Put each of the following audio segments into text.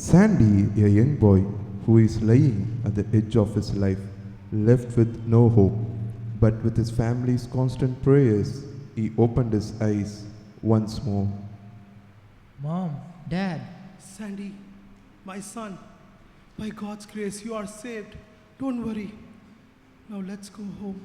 Sandy, a young boy who is lying at the edge of his life, left with no hope, but with his family's constant prayers, he opened his eyes once more. Mom, Dad, Sandy, my son, by God's grace, you are saved. Don't worry. Now let's go home.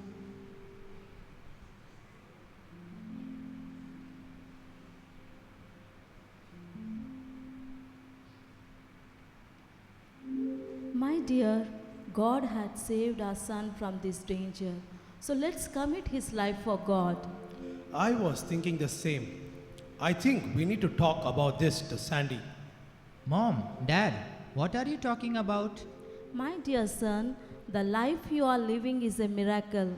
My dear, God had saved our son from this danger. So let's commit his life for God. I was thinking the same. I think we need to talk about this to Sandy. Mom, Dad, what are you talking about? My dear son, the life you are living is a miracle.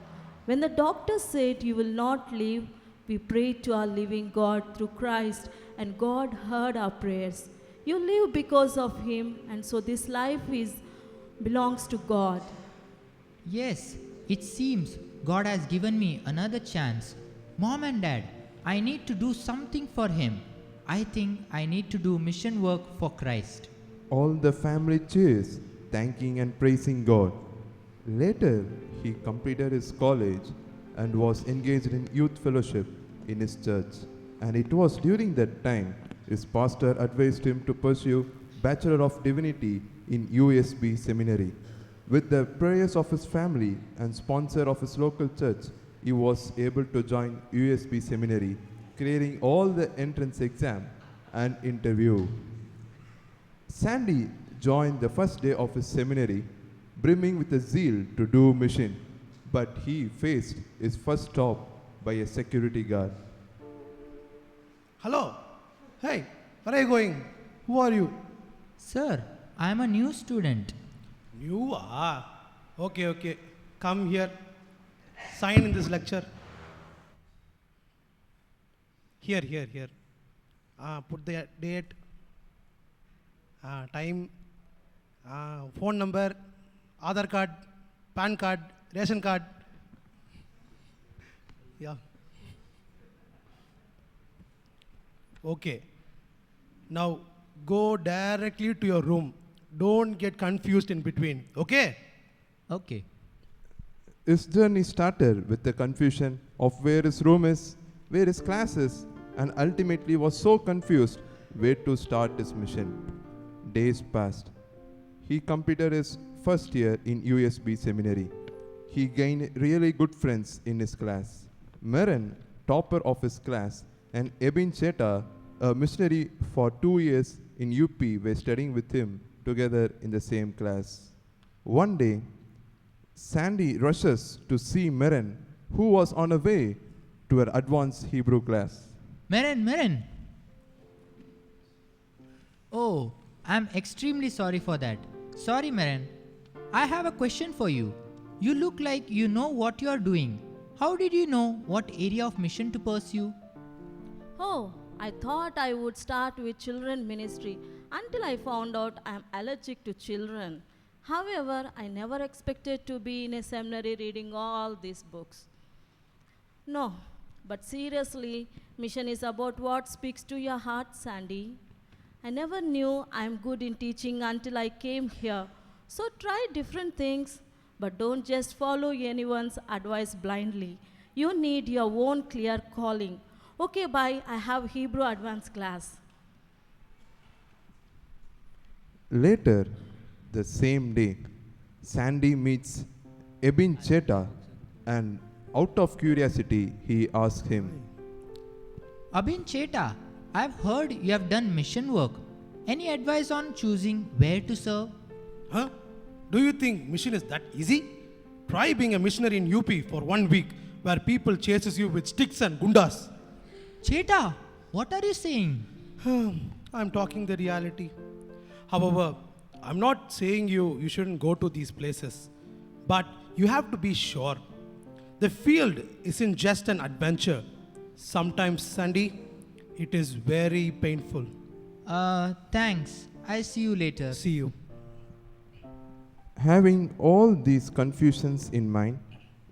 When the doctor said you will not live, we prayed to our living God through Christ, and God heard our prayers. You live because of him, and so this life belongs to God. Yes, it seems God has given me another chance. Mom and Dad, I need to do something for him. I think I need to do mission work for Christ. All the family cheers, thanking and praising God. Later, he completed his college and was engaged in youth fellowship in his church. And it was during that time his pastor advised him to pursue Bachelor of Divinity in USB Seminary. With the prayers of his family and sponsor of his local church, he was able to join USB Seminary, clearing all the entrance exam and interview. Sandy joined the first day of his seminary, brimming with a zeal to do mission, but he faced his first stop by a security guard. Hello. Hey, where are you going? Who are you? Sir, I am a new student. You are. Okay. Come here. Sign in this lecture. Here. Put the date, time, phone number, Aadhaar card, PAN card, ration card. Yeah. Okay. Now go directly to your room. Don't get confused in between. Okay? Okay. His journey started with the confusion of where his room is, where his class is, and ultimately was so confused where to start his mission. Days passed. He completed his first year in USB Seminary. He gained really good friends in his class. Maran, topper of his class, and Ebin Cheta, a missionary for 2 years in UP, were studying with him together in the same class. One day, Sandy rushes to see Maran, who was on her way to her advanced Hebrew class. Meren. Oh, I'm extremely sorry for that. Sorry, Meren. I have a question for you. You look like you know what you are doing. How did you know what area of mission to pursue? Oh, I thought I would start with children ministry until I found out I am allergic to children. However, I never expected to be in a seminary reading all these books. No, but seriously, mission is about what speaks to your heart, Sandy. I never knew I'm good in teaching until I came here. So try different things, but don't just follow anyone's advice blindly. You need your own clear calling. Okay, bye. I have Hebrew advanced class. Later, the same day, Sandy meets Ebin Cheta, and out of curiosity, he asked him, Abhin Cheta, I've heard you have done mission work. Any advice on choosing where to serve? Huh? Do you think mission is that easy? Try being a missionary in UP for 1 week where people chases you with sticks and gundas. Cheta, what are you saying? I'm talking the reality. However, I'm not saying you shouldn't go to these places, but you have to be sure. The field isn't just an adventure. Sometimes, Sandy, it is very painful. Thanks. I'll see you later. See you. Having all these confusions in mind,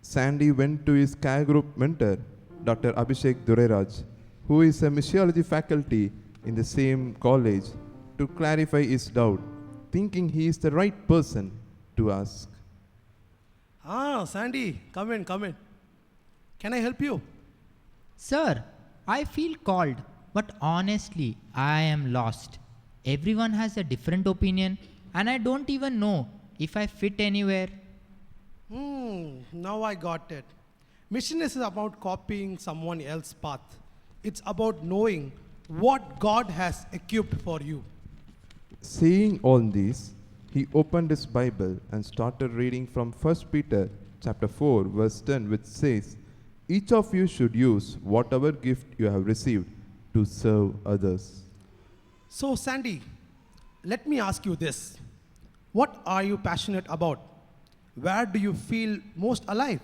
Sandy went to his care group mentor, Dr. Abhishek Dureraj, who is a missiology faculty in the same college. to clarify his doubt, thinking he is the right person to ask. Sandy, come in, come in. Can I help you? Sir, I feel called, but honestly, I am lost. Everyone has a different opinion, and I don't even know if I fit anywhere. Now I got it. Mission is about copying someone else's path. It's about knowing what God has equipped for you. Saying all this, he opened his Bible and started reading from 1 Peter chapter 4 verse 10, which says, "Each of you should use whatever gift you have received to serve others." So, Sandy, let me ask you this. What are you passionate about? Where do you feel most alive?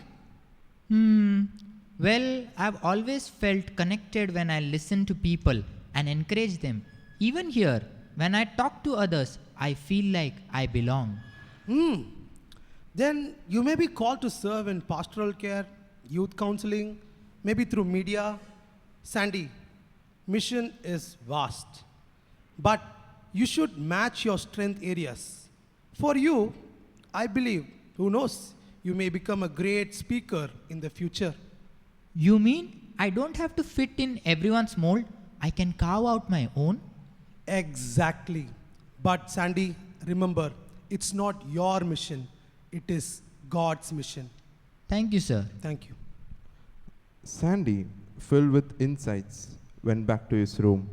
Well, I've always felt connected when I listen to people and encourage them. Even here, when I talk to others, I feel like I belong. Then you may be called to serve in pastoral care, youth counseling, maybe through media. Sandy, mission is vast, but you should match your strength areas. For you, I believe, who knows, you may become a great speaker in the future. You mean I don't have to fit in everyone's mold? I can carve out my own? Exactly. But Sandy, remember, it's not your mission, it is God's mission. Thank you, sir. Thank you. Sandy, filled with insights, went back to his room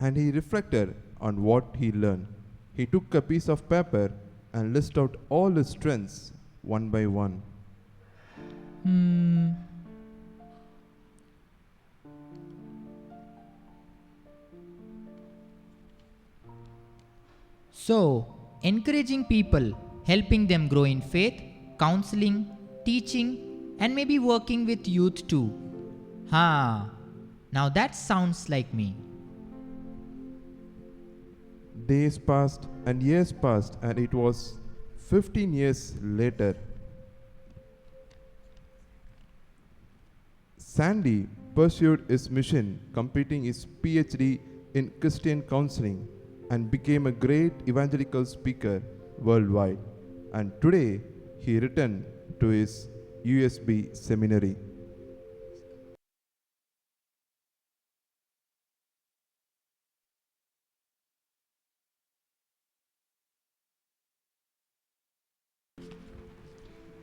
and he reflected on what he learned. He took a piece of paper and listed out all his strengths one by one. So, encouraging people, helping them grow in faith, counseling, teaching, and maybe working with youth too. Now that sounds like me. Days passed and years passed, and it was 15 years later. Sandy pursued his mission, completing his PhD in Christian counseling, and became a great evangelical speaker worldwide. And today, he returned to his USB seminary.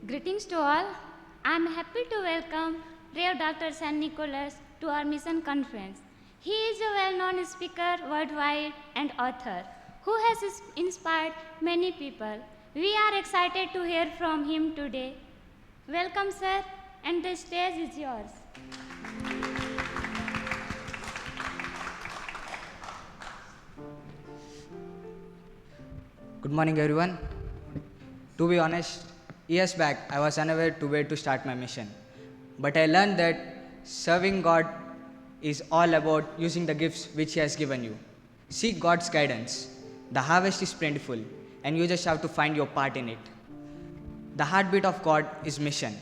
Greetings to all. I am happy to welcome Rev. Dr. San Nicholas to our mission conference. He is a well-known speaker worldwide and author who has inspired many people. We are excited to hear from him today. Welcome, sir, and the stage is yours. Good morning, everyone. To be honest, years back I was unaware to where to start my mission. But I learned that serving God is all about using the gifts which He has given you. Seek God's guidance. The harvest is plentiful, and you just have to find your part in it. The heartbeat of God is mission.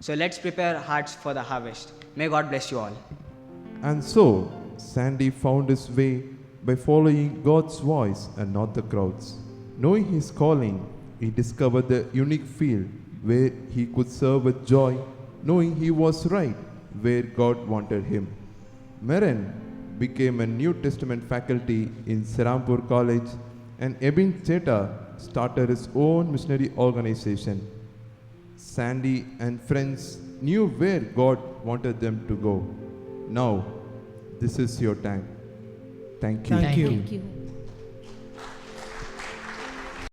So let's prepare our hearts for the harvest. May God bless you all. And so, Sandy found his way by following God's voice and not the crowds. Knowing his calling, he discovered the unique field where he could serve with joy, knowing he was right where God wanted him. Meren became a New Testament faculty in Serampur College, and Ebin Cheta started his own missionary organization. Sandy and friends knew where God wanted them to go. Now, this is your time. Thank you. Thank you. Thank you.